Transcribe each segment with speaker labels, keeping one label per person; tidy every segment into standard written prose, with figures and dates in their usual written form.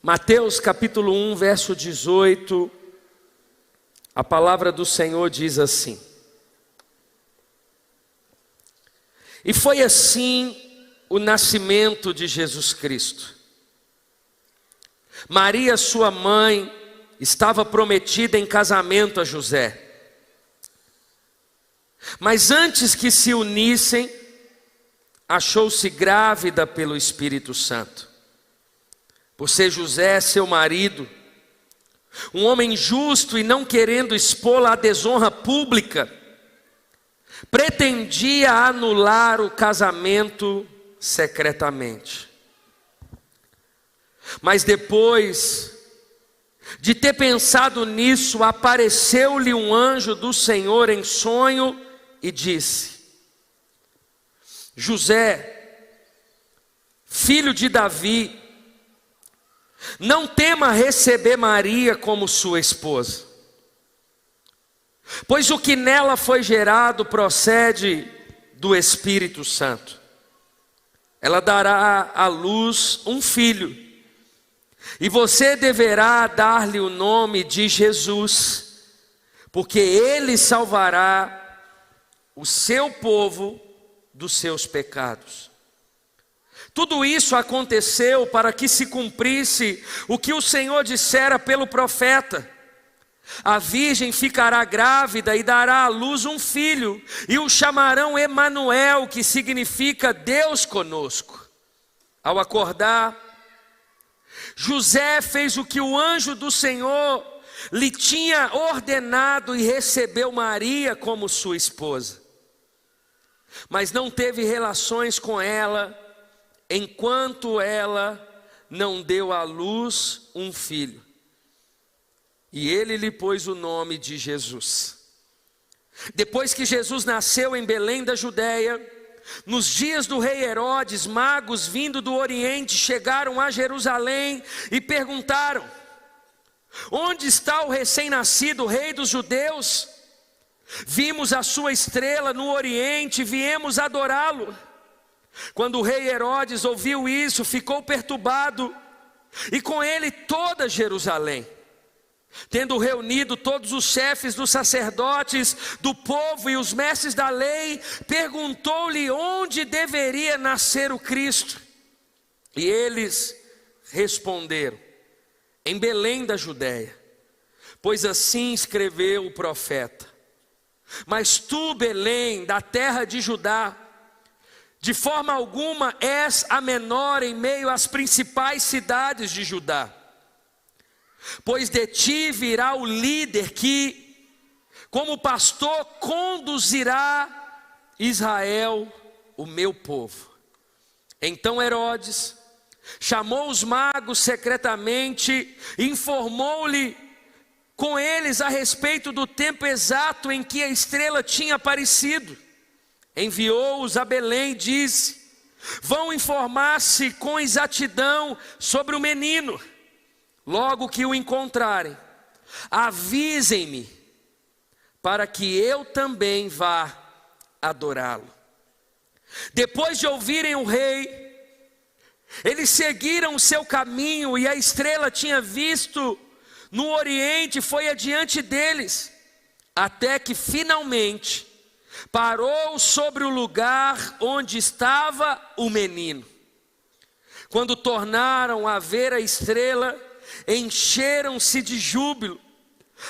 Speaker 1: Mateus capítulo 1, verso 18, a palavra do Senhor diz assim: E foi assim o nascimento de Jesus Cristo. Maria, sua mãe, estava prometida em casamento a José. Mas antes que se unissem, achou-se grávida pelo Espírito Santo. Por ser José seu marido, um homem justo e não querendo expô-la à desonra pública, pretendia anular o casamento secretamente. Mas depois de ter pensado nisso, apareceu-lhe um anjo do Senhor em sonho e disse: José, filho de Davi, não tema receber Maria como sua esposa, pois o que nela foi gerado procede do Espírito Santo. Ela dará à luz um filho, e você deverá dar-lhe o nome de Jesus, porque ele salvará o seu povo dos seus pecados. Tudo isso aconteceu para que se cumprisse o que o Senhor dissera pelo profeta: a virgem ficará grávida e dará à luz um filho, e o chamarão Emanuel, que significa Deus conosco. Ao acordar, José fez o que o anjo do Senhor lhe tinha ordenado e recebeu Maria como sua esposa. Mas não teve relações com ela, enquanto ela não deu à luz um filho. E ele lhe pôs o nome de Jesus. Depois que Jesus nasceu em Belém da Judéia, nos dias do rei Herodes, magos vindo do Oriente chegaram a Jerusalém e perguntaram: onde está o recém-nascido rei dos judeus? Vimos a sua estrela no Oriente e viemos adorá-lo. Quando o rei Herodes ouviu isso, ficou perturbado, e com ele toda Jerusalém. Tendo reunido todos os chefes dos sacerdotes, do povo e os mestres da lei, perguntou-lhe onde deveria nascer o Cristo. E eles responderam: em Belém da Judéia, pois assim escreveu o profeta: mas tu, Belém, da terra de Judá, de forma alguma és a menor em meio às principais cidades de Judá. Pois de ti virá o líder que, como pastor, conduzirá Israel, o meu povo. Então Herodes chamou os magos secretamente e informou-lhe com eles a respeito do tempo exato em que a estrela tinha aparecido. Enviou-os a Belém e disse: vão informar-se com exatidão sobre o menino. Logo que o encontrarem, avisem-me, para que eu também vá adorá-lo. Depois de ouvirem o rei, eles seguiram o seu caminho, e a estrela tinha visto no Oriente, foi adiante deles, até que finalmente parou sobre o lugar onde estava o menino. Quando tornaram a ver a estrela, encheram-se de júbilo.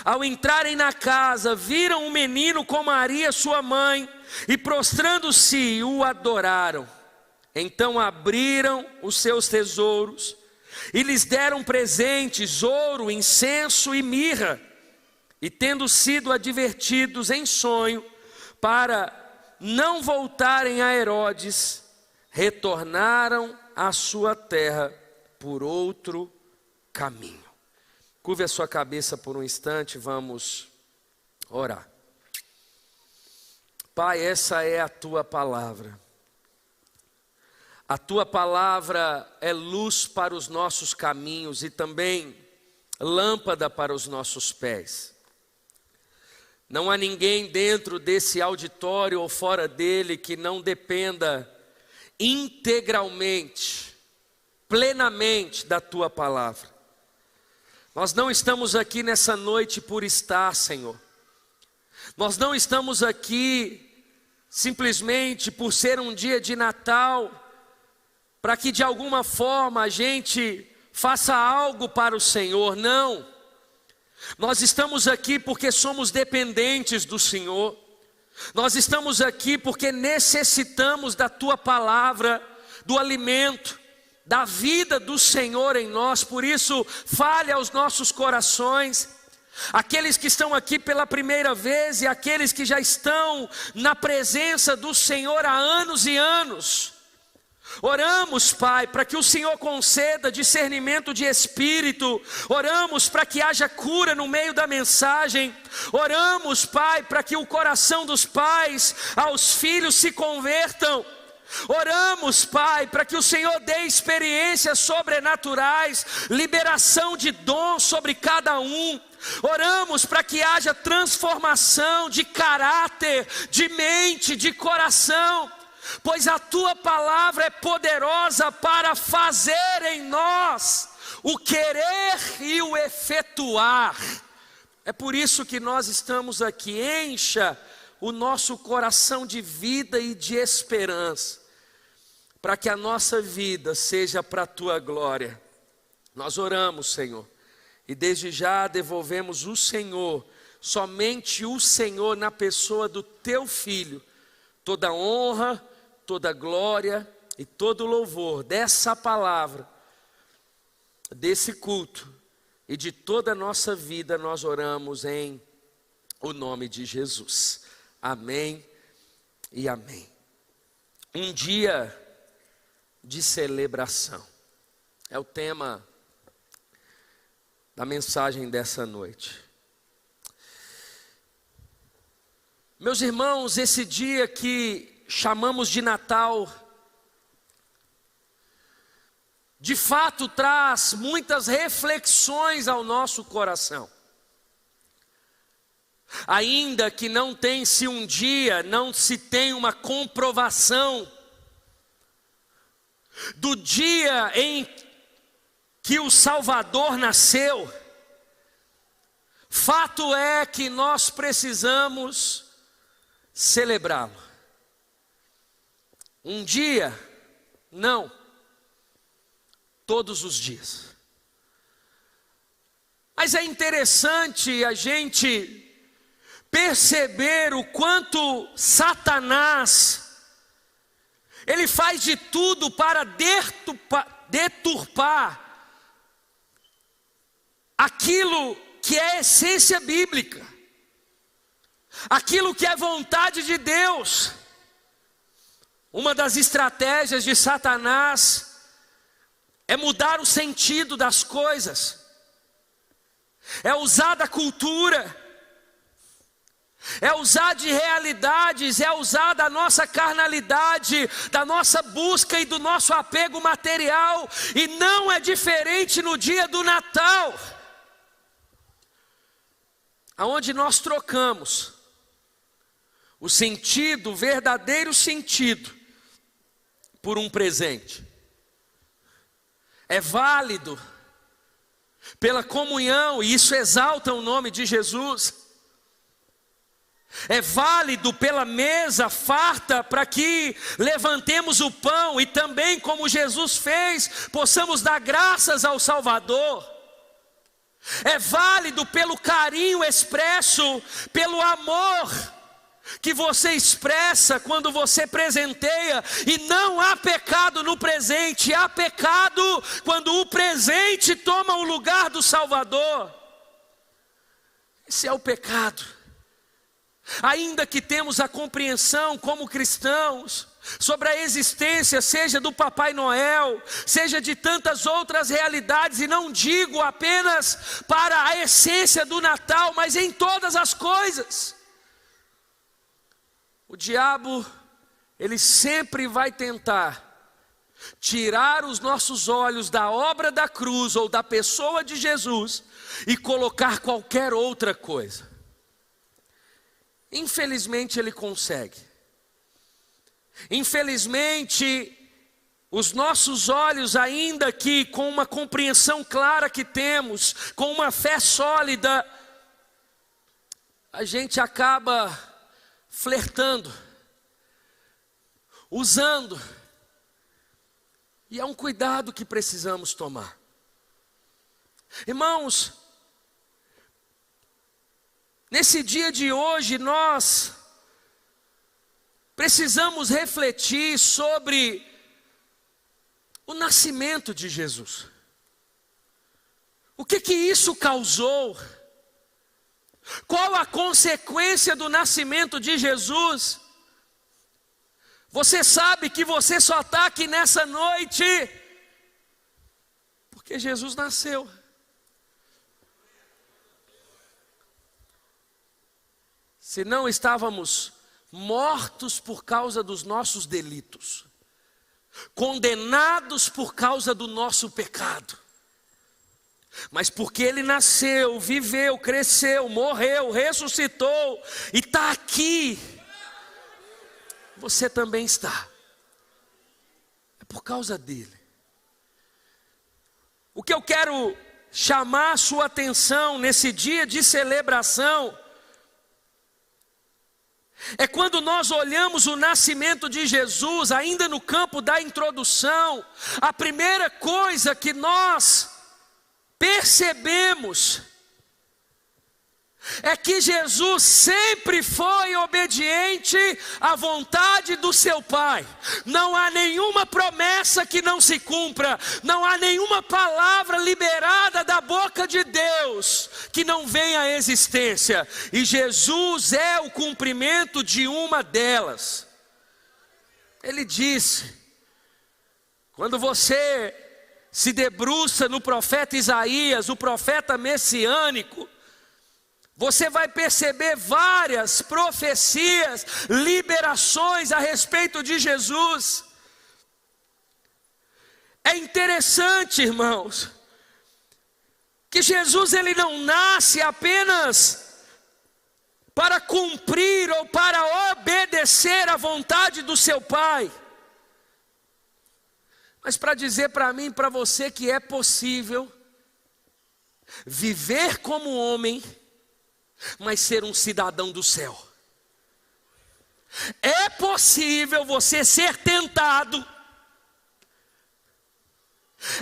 Speaker 1: Ao entrarem na casa, viram o menino com Maria, sua mãe, e prostrando-se, o adoraram. Então abriram os seus tesouros e lhes deram presentes: ouro, incenso e mirra. E tendo sido advertidos em sonho para não voltarem a Herodes, retornaram à sua terra por outro caminho. Curve a sua cabeça por um instante, vamos orar. Pai, essa é a tua palavra. A tua palavra é luz para os nossos caminhos e também lâmpada para os nossos pés. Não há ninguém dentro desse auditório ou fora dele que não dependa integralmente, plenamente da tua palavra. Nós não estamos aqui nessa noite por estar, Senhor. Nós não estamos aqui simplesmente por ser um dia de Natal, para que de alguma forma a gente faça algo para o Senhor. Não. Nós estamos aqui porque somos dependentes do Senhor. Nós estamos aqui porque necessitamos da Tua palavra, do alimento, da vida do Senhor em nós. Por isso, fale aos nossos corações. Aqueles que estão aqui pela primeira vez e aqueles que já estão na presença do Senhor há anos e anos. Oramos, Pai, para que o Senhor conceda discernimento de espírito. Oramos para que haja cura no meio da mensagem. Oramos, Pai, para que o coração dos pais aos filhos se convertam. Oramos, Pai, para que o Senhor dê experiências sobrenaturais, liberação de dons sobre cada um. Oramos para que haja transformação de caráter, de mente, de coração, pois a Tua palavra é poderosa para fazer em nós o querer e o efetuar. É por isso que nós estamos aqui. Encha o nosso coração de vida e de esperança, para que a nossa vida seja para a Tua glória. Nós oramos, Senhor, e desde já devolvemos o Senhor, somente o Senhor na pessoa do Teu Filho, toda honra, toda glória e todo louvor dessa palavra, desse culto e de toda a nossa vida. Nós oramos em o nome de Jesus. Amém e amém. Um dia de celebração é o tema da mensagem dessa noite. Meus irmãos, esse dia que chamamos de Natal, de fato traz muitas reflexões ao nosso coração. Ainda que não tem-se um dia, não se tem uma comprovação do dia em que o Salvador nasceu, fato é que nós precisamos celebrá-lo. Um dia, não, todos os dias. Mas é interessante a gente perceber o quanto Satanás, ele faz de tudo para deturpar aquilo que é a essência bíblica, aquilo que é vontade de Deus. Uma das estratégias de Satanás é mudar o sentido das coisas, é usar da cultura, é usar de realidades, é usar da nossa carnalidade, da nossa busca e do nosso apego material. E não é diferente no dia do Natal, aonde nós trocamos o sentido, o verdadeiro sentido, por um presente. É válido pela comunhão, e isso exalta o nome de Jesus. É válido pela mesa farta, para que levantemos o pão e também, como Jesus fez, possamos dar graças ao Salvador. É válido pelo carinho expresso, pelo amor que você expressa quando você presenteia. E não há pecado no presente, há pecado quando o presente toma o lugar do Salvador. Esse é o pecado. Ainda que temos a compreensão como cristãos sobre a existência, seja do Papai Noel, seja de tantas outras realidades, e não digo apenas para a essência do Natal, mas em todas as coisas, o diabo, ele sempre vai tentar tirar os nossos olhos da obra da cruz ou da pessoa de Jesus e colocar qualquer outra coisa. Infelizmente ele consegue. Infelizmente os nossos olhos, ainda que com uma compreensão clara que temos, com uma fé sólida, a gente acaba flertando, usando, e é um cuidado que precisamos tomar. Irmãos, nesse dia de hoje nós precisamos refletir sobre o nascimento de Jesus. O que isso causou? Qual a consequência do nascimento de Jesus? Você sabe que você só está aqui nessa noite porque Jesus nasceu. Se não, estávamos mortos por causa dos nossos delitos, condenados por causa do nosso pecado. Mas porque Ele nasceu, viveu, cresceu, morreu, ressuscitou e está aqui, você também está. É por causa dele. O que eu quero chamar a sua atenção nesse dia de celebração é quando nós olhamos o nascimento de Jesus, ainda no campo da introdução, a primeira coisa que nós percebemos é que Jesus sempre foi obediente à vontade do seu Pai. Não há nenhuma promessa que não se cumpra, não há nenhuma palavra liberada da boca de Deus que não venha à existência, e Jesus é o cumprimento de uma delas. Ele disse, quando você se debruça no profeta Isaías, o profeta messiânico, você vai perceber várias profecias, liberações a respeito de Jesus. É interessante, irmãos, que Jesus ele não nasce apenas para cumprir ou para obedecer à vontade do seu Pai, mas para dizer para mim e para você que é possível viver como homem, mas ser um cidadão do céu. É possível você ser tentado.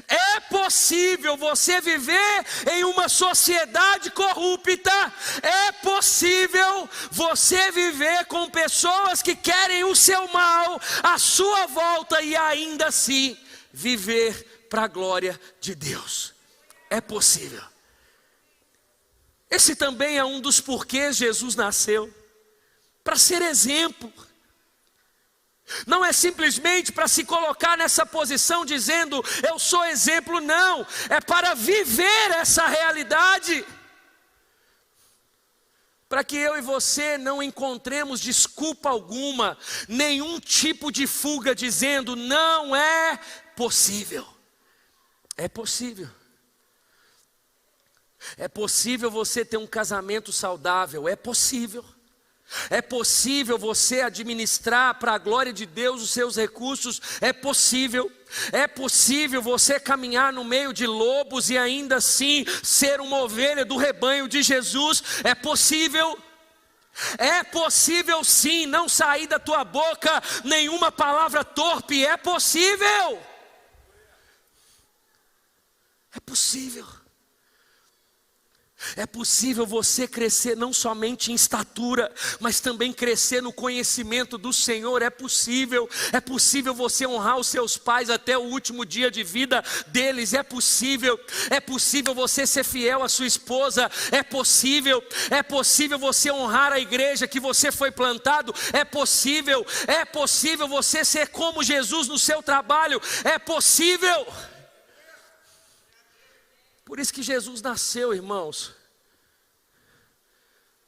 Speaker 1: É possível você viver em uma sociedade corrupta. É possível você viver com pessoas que querem o seu mal à sua volta e ainda assim viver para a glória de Deus. É possível. Esse também é um dos porquês Jesus nasceu, para ser exemplo. Não é simplesmente para se colocar nessa posição dizendo, eu sou exemplo, não. É para viver essa realidade. Para que eu e você não encontremos desculpa alguma, nenhum tipo de fuga dizendo, não é possível. É possível. É possível você ter um casamento saudável, é possível. É possível você administrar para a glória de Deus os seus recursos, é possível. É possível você caminhar no meio de lobos e ainda assim ser uma ovelha do rebanho de Jesus, é possível. É possível sim, não sair da tua boca nenhuma palavra torpe, é possível. É possível. É possível você crescer não somente em estatura, mas também crescer no conhecimento do Senhor. É possível você honrar os seus pais até o último dia de vida deles. É possível você ser fiel à sua esposa. É possível você honrar a igreja que você foi plantado. É possível você ser como Jesus no seu trabalho. É possível. Por isso que Jesus nasceu, irmãos,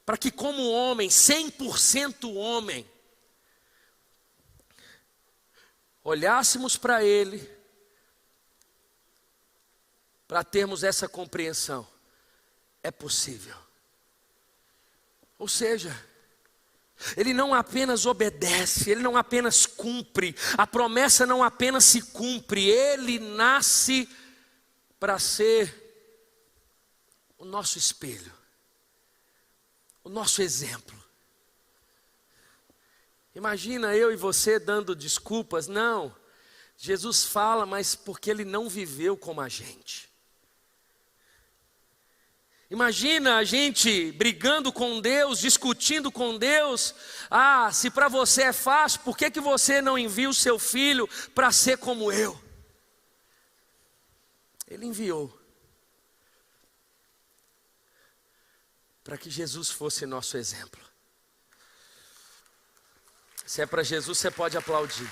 Speaker 1: para que como homem, 100% homem, olhássemos para Ele, para termos essa compreensão. É possível. Ou seja, Ele não apenas obedece, ele não apenas cumpre, a promessa não apenas se cumpre, ele nasce para ser o nosso espelho, o nosso exemplo. Imagina eu e você dando desculpas, não, Jesus fala, mas porque ele não viveu como a gente. Imagina a gente brigando com Deus, discutindo com Deus. Se para você é fácil, por que você não envia o seu filho para ser como eu? Ele enviou para que Jesus fosse nosso exemplo. Se é para Jesus, você pode aplaudir.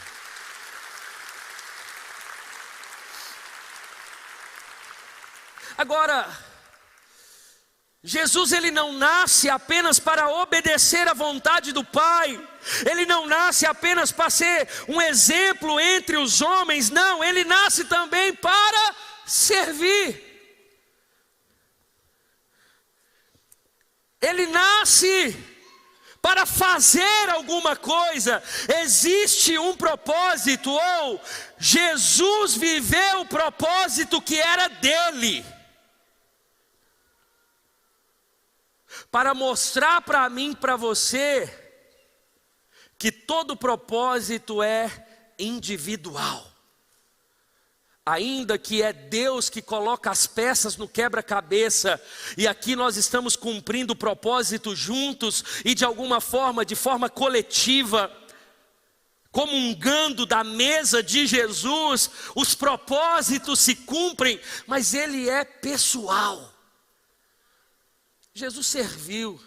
Speaker 1: Agora, Jesus ele não nasce apenas para obedecer à vontade do Pai, ele não nasce apenas para ser um exemplo entre os homens, não, ele nasce também para servir. Ele nasce para fazer alguma coisa, existe um propósito, ou Jesus viveu o propósito que era dele. Para mostrar para mim, para você, que todo propósito é individual. Ainda que é Deus que coloca as peças no quebra-cabeça, e aqui nós estamos cumprindo o propósito juntos, e de alguma forma, de forma coletiva, comungando da mesa de Jesus, os propósitos se cumprem, mas ele é pessoal. Jesus serviu.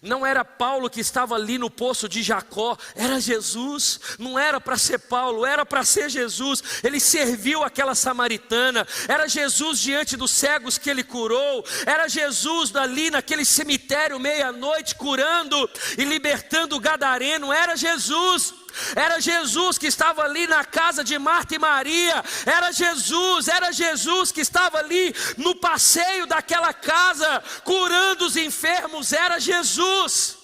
Speaker 1: Não era Paulo que estava ali no poço de Jacó, era Jesus. Não era para ser Paulo, era para ser Jesus. Ele serviu aquela samaritana. Era Jesus diante dos cegos que ele curou. Era Jesus ali naquele cemitério meia-noite curando e libertando o gadareno. Era Jesus. Era Jesus que estava ali na casa de Marta e Maria. Era Jesus que estava ali no passeio daquela casa, curando os enfermos. Era Jesus.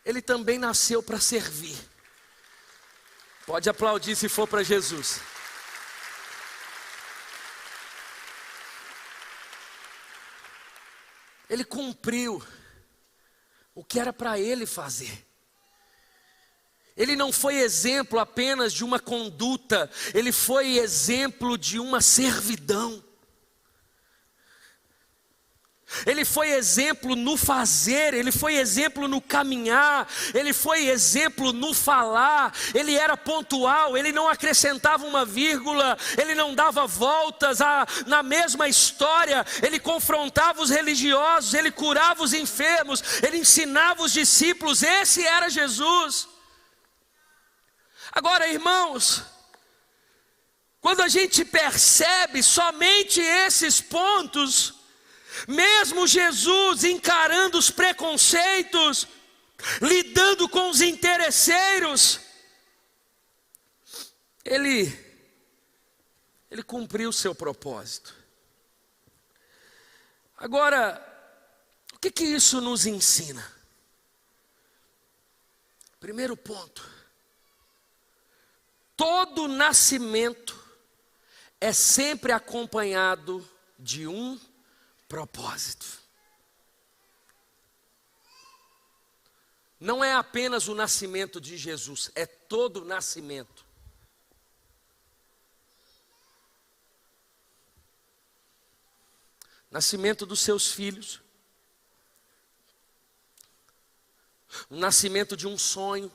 Speaker 1: Ele também nasceu para servir. Pode aplaudir se for para Jesus. Ele cumpriu o que era para ele fazer. Ele não foi exemplo apenas de uma conduta, ele foi exemplo de uma servidão. Ele foi exemplo no fazer, ele foi exemplo no caminhar, ele foi exemplo no falar, ele era pontual, ele não acrescentava uma vírgula, ele não dava voltas na mesma história, ele confrontava os religiosos, ele curava os enfermos, ele ensinava os discípulos. Esse era Jesus. Agora, irmãos, quando a gente percebe somente esses pontos, mesmo Jesus encarando os preconceitos, lidando com os interesseiros, ele cumpriu o seu propósito. Agora, o que isso nos ensina? Primeiro ponto: todo nascimento é sempre acompanhado de um propósito. Não é apenas o nascimento de Jesus, é todo o nascimento. Nascimento dos seus filhos, o nascimento de um sonho.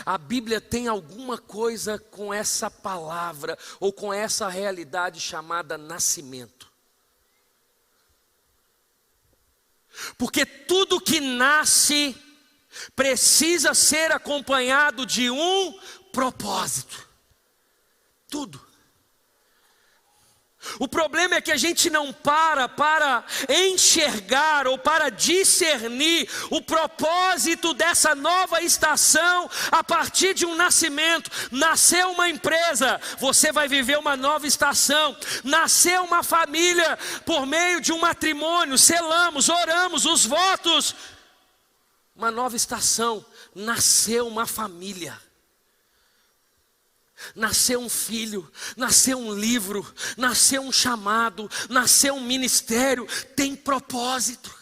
Speaker 1: A Bíblia tem alguma coisa com essa palavra, ou com essa realidade chamada nascimento. Porque tudo que nasce precisa ser acompanhado de um propósito. Tudo. O problema é que a gente não para enxergar ou para discernir o propósito dessa nova estação a partir de um nascimento. Nasceu uma empresa, você vai viver uma nova estação. Nasceu uma família por meio de um matrimônio, selamos, oramos, os votos. Uma nova estação, nasceu uma família. Nasceu um filho, nasceu um livro, nasceu um chamado, nasceu um ministério, tem propósito.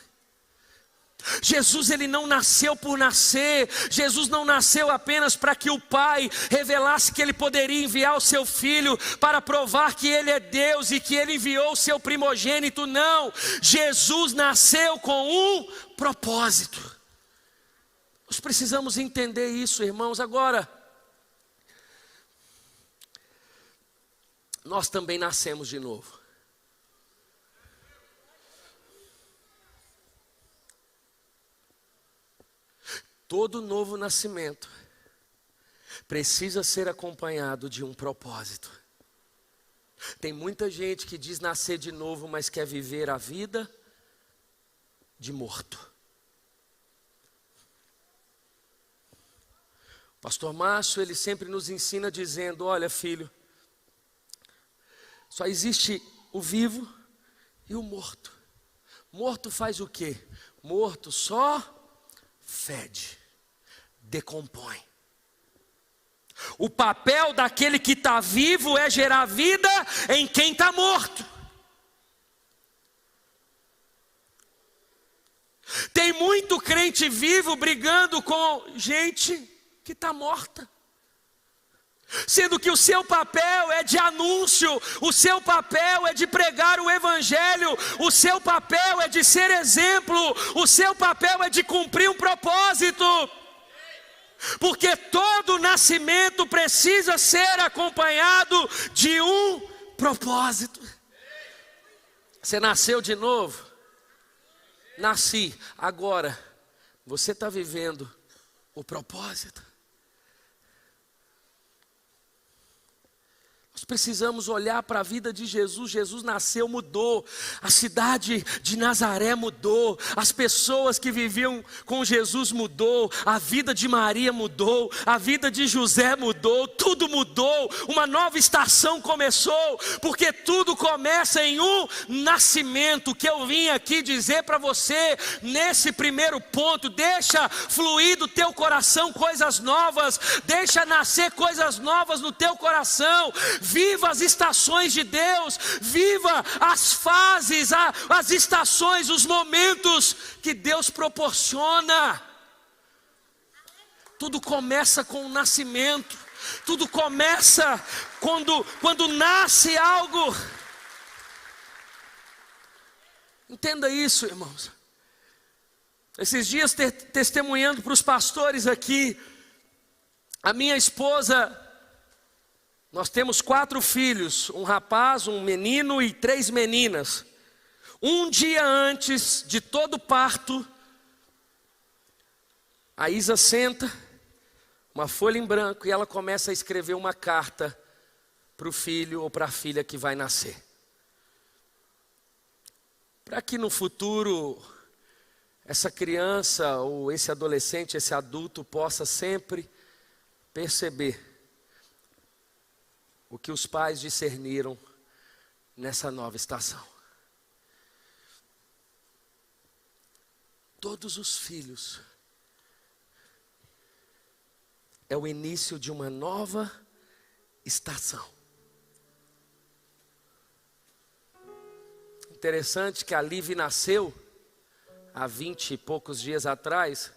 Speaker 1: Jesus, ele não nasceu por nascer. Jesus não nasceu apenas para que o Pai revelasse que ele poderia enviar o seu Filho para provar que ele é Deus e que ele enviou o seu primogênito. Não, Jesus nasceu com um propósito. Nós precisamos entender isso, irmãos. Agora, nós também nascemos de novo. Todo novo nascimento precisa ser acompanhado de um propósito. Tem muita gente que diz nascer de novo, mas quer viver a vida de morto. O pastor Márcio, ele sempre nos ensina dizendo: olha, filho, só existe o vivo e o morto. Morto faz o quê? Morto só fede, decompõe. O papel daquele que está vivo é gerar vida em quem está morto. Tem muito crente vivo brigando com gente que está morta, sendo que o seu papel é de anúncio, o seu papel é de pregar o evangelho, o seu papel é de ser exemplo, o seu papel é de cumprir um propósito. Porque todo nascimento precisa ser acompanhado de um propósito. Você nasceu de novo? Nasci. Agora, você está vivendo o propósito. Nós precisamos olhar para a vida de Jesus. Jesus nasceu, mudou. A cidade de Nazaré mudou. As pessoas que viviam com Jesus mudou. A vida de Maria mudou. A vida de José mudou. Tudo mudou. Uma nova estação começou. Porque tudo começa em um nascimento. Que eu vim aqui dizer para você nesse primeiro ponto: deixa fluir do teu coração coisas novas. Deixa nascer coisas novas no teu coração. Viva as estações de Deus, viva as fases, as estações, os momentos que Deus proporciona. Tudo começa com o nascimento, tudo começa quando nasce algo. Entenda isso, irmãos. Esses dias testemunhando para os pastores aqui, a minha esposa, nós temos 4 filhos, um rapaz, um menino e 3 meninas. Um dia antes de todo parto, a Isa senta, uma folha em branco, e ela começa a escrever uma carta para o filho ou para a filha que vai nascer. Para que no futuro essa criança ou esse adolescente, esse adulto possa sempre perceber o que os pais discerniram nessa nova estação. Todos os filhos é o início de uma nova estação. Interessante que a Liv nasceu há 20 e poucos dias atrás.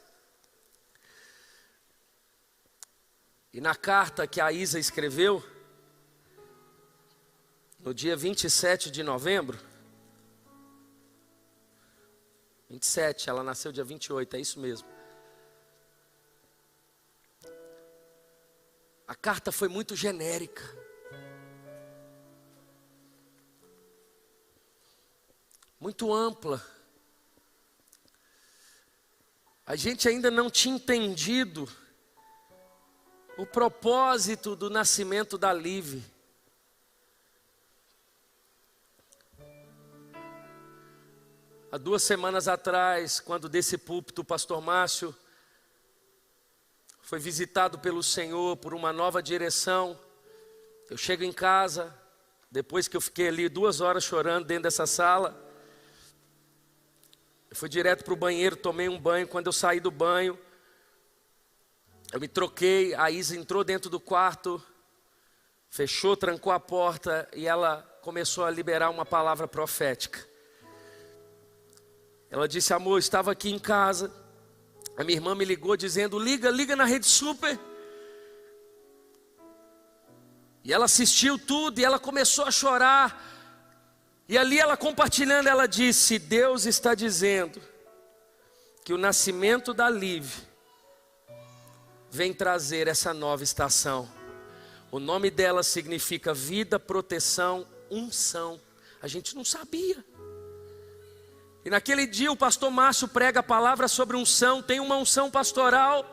Speaker 1: E na carta que a Isa escreveu, no dia 27 de novembro, 27, ela nasceu dia 28, é isso mesmo. A carta foi muito genérica. Muito ampla. A gente ainda não tinha entendido o propósito do nascimento da Liv. Há 2 semanas atrás, quando desse púlpito o pastor Márcio foi visitado pelo Senhor por uma nova direção, eu chego em casa, depois que eu fiquei ali 2 horas chorando dentro dessa sala, eu fui direto para o banheiro, tomei um banho. Quando eu saí do banho, eu me troquei, a Isa entrou dentro do quarto, fechou, trancou a porta e ela começou a liberar uma palavra profética. Ela disse: amor, eu estava aqui em casa, a minha irmã me ligou dizendo: liga na Rede Super. E ela assistiu tudo e ela começou a chorar. E ali ela compartilhando, ela disse: Deus está dizendo que o nascimento da Liv vem trazer essa nova estação. O nome dela significa vida, proteção, unção. A gente não sabia. E naquele dia o pastor Márcio prega a palavra sobre unção, tem uma unção pastoral.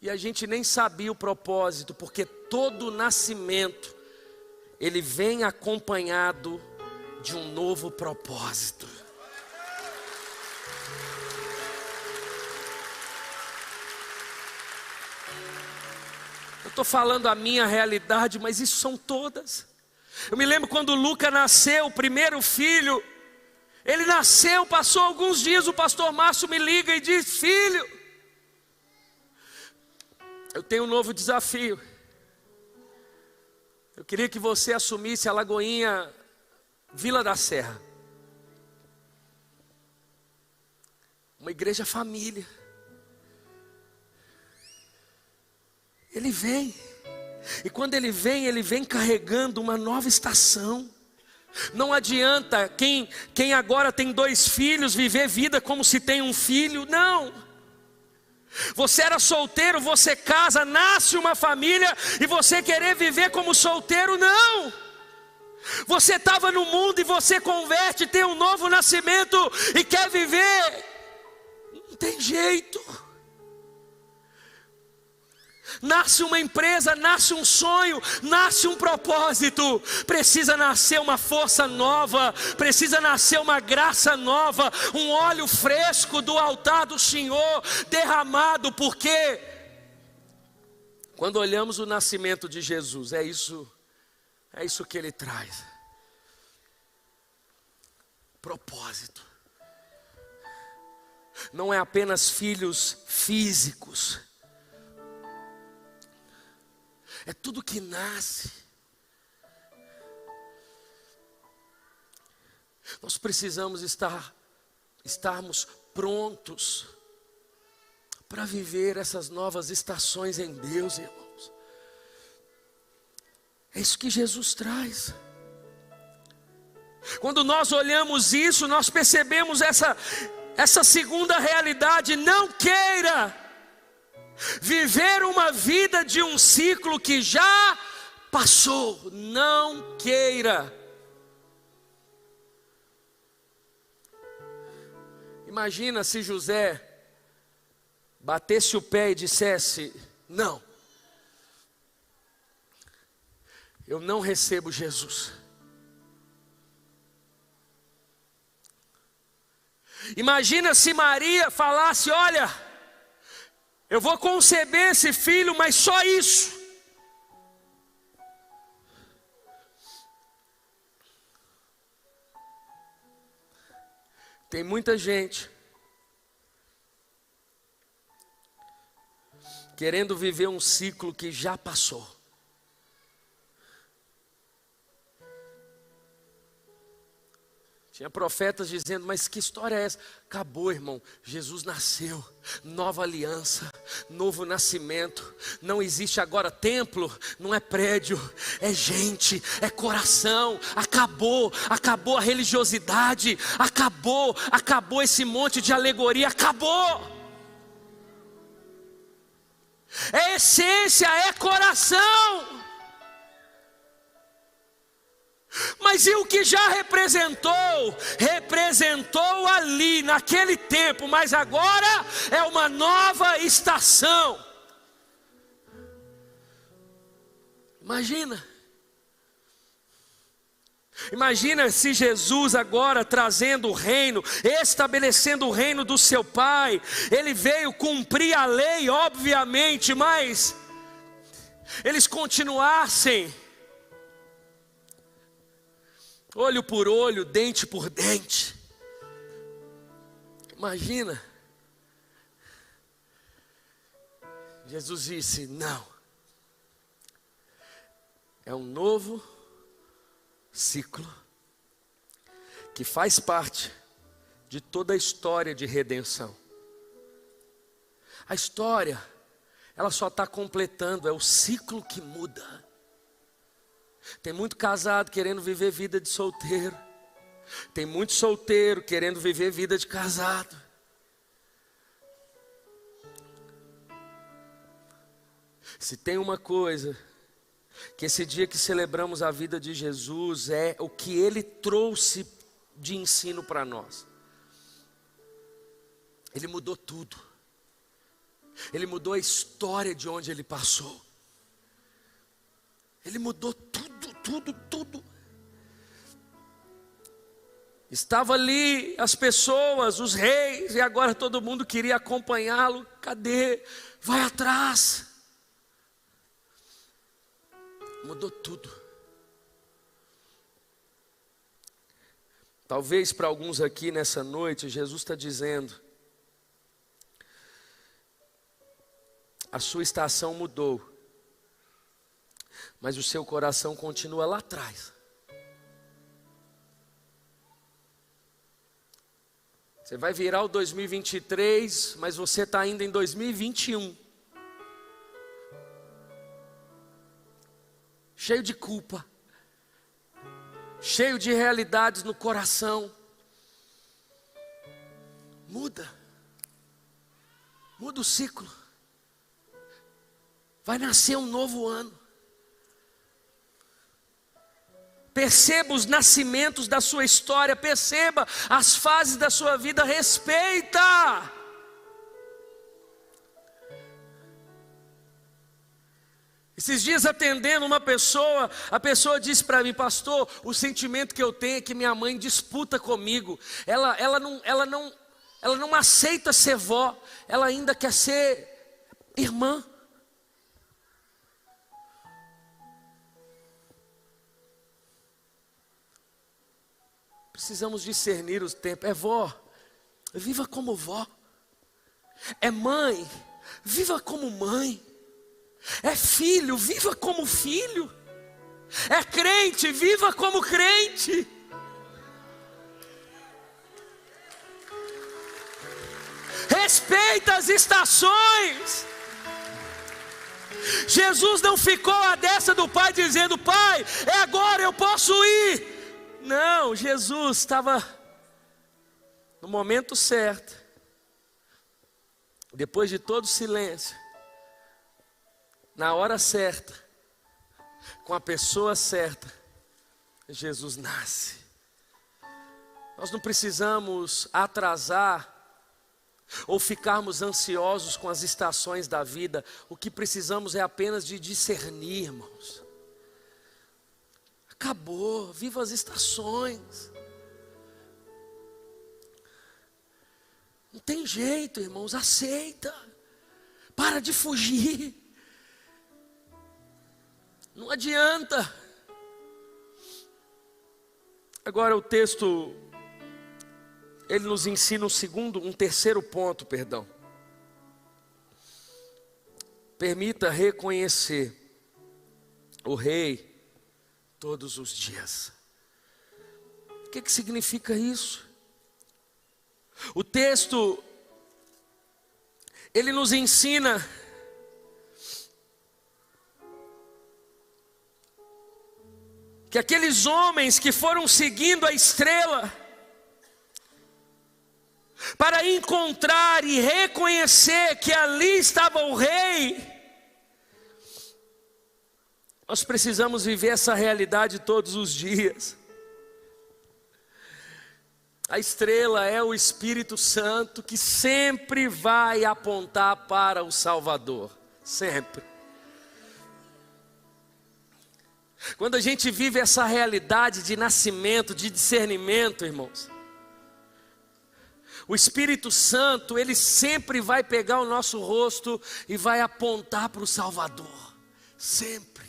Speaker 1: E a gente nem sabia o propósito, porque todo nascimento, ele vem acompanhado de um novo propósito. Eu estou falando a minha realidade, mas isso são todas. Eu me lembro quando Luca nasceu, o primeiro filho. Ele nasceu, passou alguns dias, o pastor Márcio me liga e diz: filho, eu tenho um novo desafio. Eu queria que você assumisse a Lagoinha Vila da Serra, uma igreja família. Ele vem, e quando ele vem carregando uma nova estação. Não adianta quem agora tem 2 filhos viver vida como se tem um filho, não. Você era solteiro, você casa, nasce uma família e você querer viver como solteiro, não. Você estava no mundo e você converte, tem um novo nascimento e quer viver, não tem jeito. Nasce uma empresa, nasce um sonho, nasce um propósito. Precisa nascer uma força nova, precisa nascer uma graça nova, um óleo fresco do altar do Senhor derramado, porque quando olhamos o nascimento de Jesus, é isso que ele traz. Propósito. Não é apenas filhos físicos. É tudo que nasce. Nós precisamos estarmos prontos para viver essas novas estações em Deus, irmãos. É isso que Jesus traz. Quando nós olhamos isso, nós percebemos essa segunda realidade. Não queira viver uma vida de um ciclo que já passou. Não queira. Imagina se José batesse o pé e dissesse: não, eu não recebo Jesus. Imagina se Maria falasse: olha, eu vou conceber esse filho, mas só isso. Tem muita gente querendo viver um ciclo que já passou. Tinha profetas dizendo: mas que história é essa? Acabou, irmão. Jesus nasceu, nova aliança, novo nascimento. Não existe agora templo, não é prédio, é gente, é coração. Acabou a religiosidade, acabou esse monte de alegoria, acabou. É essência, é coração. Mas e o que já representou? Representou ali, naquele tempo, mas agora é uma nova estação. Imagina. Imagina se Jesus agora trazendo o reino, estabelecendo o reino do seu Pai. Ele veio cumprir a lei, obviamente, mas eles continuassem olho por olho, dente por dente. Imagina. Jesus disse: não, é um novo ciclo que faz parte de toda a história de redenção. A história, ela só está completando, é o ciclo que muda. Tem muito casado querendo viver vida de solteiro, tem muito solteiro querendo viver vida de casado. Se tem uma coisa que esse dia que celebramos a vida de Jesus é o que Ele trouxe de ensino para nós. Ele mudou tudo. Ele mudou a história de onde Ele passou. Ele mudou tudo. Estava ali as pessoas, os reis, e agora todo mundo queria acompanhá-lo. Cadê? Vai atrás. Mudou tudo. Talvez para alguns aqui nessa noite, Jesus está dizendo: a sua estação mudou, mas o seu coração continua lá atrás. Você vai virar o 2023, mas você está ainda em 2021. Cheio de culpa, cheio de realidades no coração. Muda o ciclo. Vai nascer um novo ano. Perceba os nascimentos da sua história, perceba as fases da sua vida, respeita. Esses dias atendendo uma pessoa, a pessoa disse para mim: pastor, o sentimento que eu tenho é que minha mãe disputa comigo. Ela não aceita ser vó, ela ainda quer ser irmã. Precisamos discernir os tempos. É vó, viva como vó. É mãe, viva como mãe. É filho, viva como filho. É crente, viva como crente. Respeita as estações. Jesus não ficou à destra do Pai dizendo: Pai, é agora, eu posso ir. Não, Jesus estava no momento certo, depois de todo o silêncio, na hora certa, com a pessoa certa, Jesus nasce. Nós não precisamos atrasar ou ficarmos ansiosos com as estações da vida. O que precisamos é apenas de discernir, irmãos. Acabou, viva as estações. Não tem jeito, irmãos, aceita. Para de fugir. Não adianta. Agora o texto, ele nos ensina um terceiro ponto, perdão. Permita reconhecer o rei todos os dias. O que significa isso? O texto, ele nos ensina que aqueles homens que foram seguindo a estrela para encontrar e reconhecer que ali estava o rei, nós precisamos viver essa realidade todos os dias. A estrela é o Espírito Santo que sempre vai apontar para o Salvador, sempre. Quando a gente vive essa realidade de nascimento, de discernimento, irmãos, o Espírito Santo, ele sempre vai pegar o nosso rosto e vai apontar para o Salvador, sempre.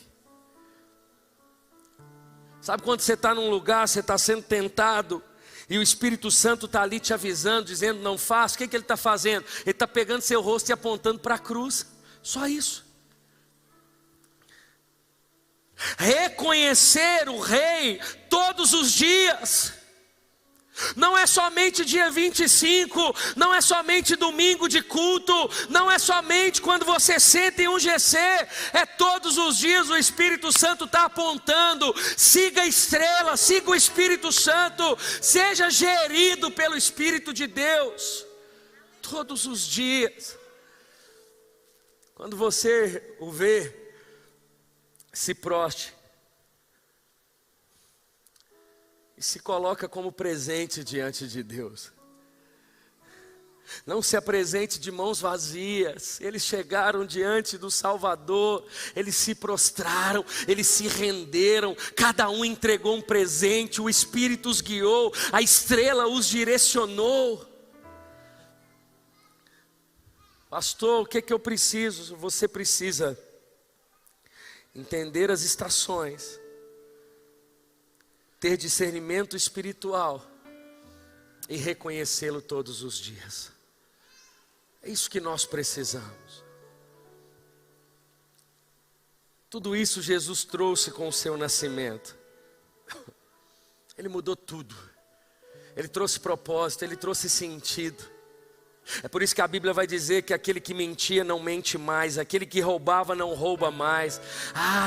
Speaker 1: Sabe quando você está num lugar, você está sendo tentado, e o Espírito Santo está ali te avisando, dizendo não faça, o que ele está fazendo? Ele está pegando seu rosto e apontando para a cruz, só isso. Reconhecer o Rei todos os dias, não é somente dia 25, não é somente domingo de culto, não é somente quando você senta em um GC, é todos os dias. O Espírito Santo está apontando, siga a estrela, siga o Espírito Santo, seja gerido pelo Espírito de Deus, todos os dias. Quando você o vê, se proste e se coloca como presente diante de Deus. Não se apresente de mãos vazias. Eles chegaram diante do Salvador, eles se prostraram, eles se renderam, cada um entregou um presente, o Espírito os guiou, a estrela os direcionou. Pastor, o que eu preciso? Você precisa entender as estações, ter discernimento espiritual e reconhecê-lo todos os dias. É isso que nós precisamos. Tudo isso Jesus trouxe com o seu nascimento. Ele mudou tudo. Ele trouxe propósito, ele trouxe sentido. É por isso que a Bíblia vai dizer que aquele que mentia não mente mais, aquele que roubava não rouba mais.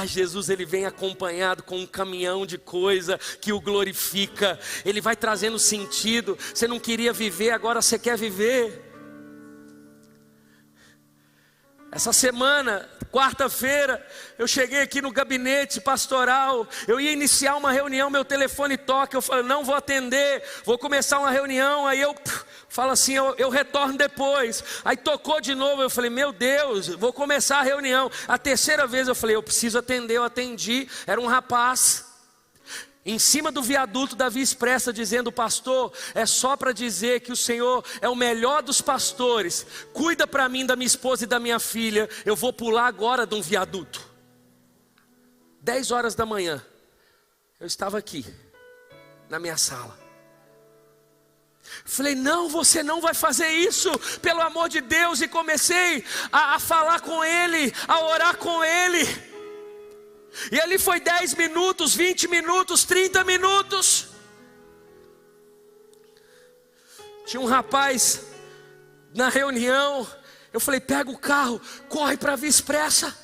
Speaker 1: Jesus, ele vem acompanhado com um caminhão de coisa que o glorifica. Ele vai trazendo sentido. Você não queria viver, agora você quer viver. Essa semana, quarta-feira, eu cheguei aqui no gabinete pastoral, eu ia iniciar uma reunião, meu telefone toca, eu falei, não vou atender, vou começar uma reunião, aí eu falo assim, eu retorno depois. Aí tocou de novo, eu falei, meu Deus, vou começar a reunião. A terceira vez eu falei, eu preciso atender, eu atendi, era um rapaz em cima do viaduto da Via Expressa, dizendo, pastor, é só para dizer que o Senhor é o melhor dos pastores, cuida para mim da minha esposa e da minha filha, eu vou pular agora de um viaduto. 10 horas da manhã, eu estava aqui, na minha sala. Falei, não, você não vai fazer isso, pelo amor de Deus, e comecei a falar com ele, a orar com ele. E ali foi 10 minutos, 20 minutos, 30 minutos. Tinha um rapaz na reunião. Eu falei, pega o carro, corre para a Via Expressa.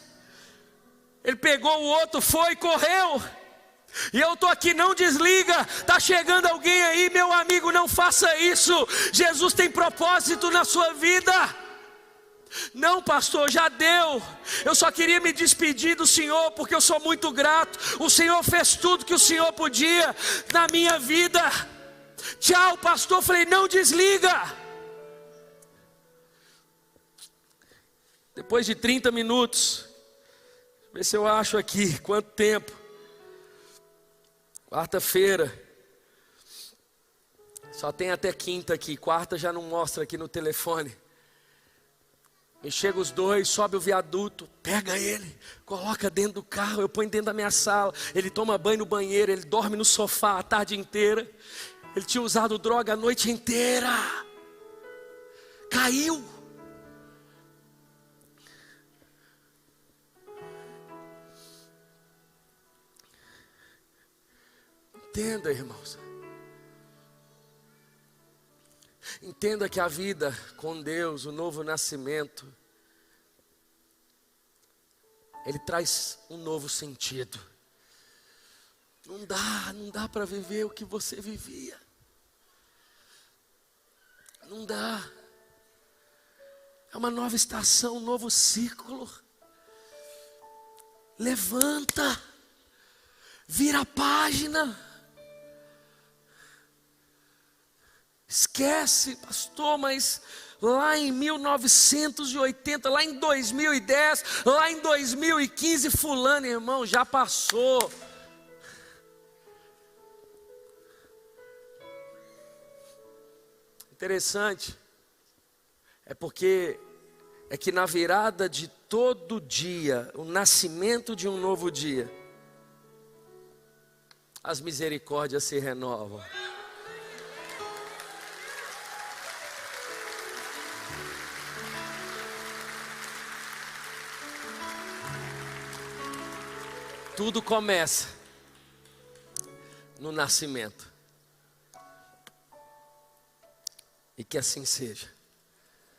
Speaker 1: Ele pegou o outro, foi, correu. E eu estou aqui, não desliga. Está chegando alguém aí, meu amigo, não faça isso. Jesus tem propósito na sua vida. Não, pastor, já deu. Eu só queria me despedir do Senhor, porque eu sou muito grato. O Senhor fez tudo que o Senhor podia na minha vida. Tchau, pastor. Falei, não desliga. Depois de 30 minutos, deixa eu ver se eu acho aqui quanto tempo. Quarta-feira. Só tem até quinta aqui. Quarta já não mostra aqui no telefone. E chega os dois, sobe o viaduto, pega ele, coloca dentro do carro, eu ponho dentro da minha sala. Ele toma banho no banheiro, ele dorme no sofá a tarde inteira. Ele tinha usado droga a noite inteira. Caiu. Entenda, irmãos. Entenda que a vida com Deus, o novo nascimento, ele traz um novo sentido. Não dá para viver o que você vivia. Não dá. É uma nova estação, um novo ciclo. Levanta, vira a página. Esquece, pastor, mas lá em 1980, lá em 2010, lá em 2015, fulano, irmão, já passou. Interessante. É porque é que na virada de todo dia, o nascimento de um novo dia, as misericórdias se renovam. Tudo começa no nascimento. E que assim seja.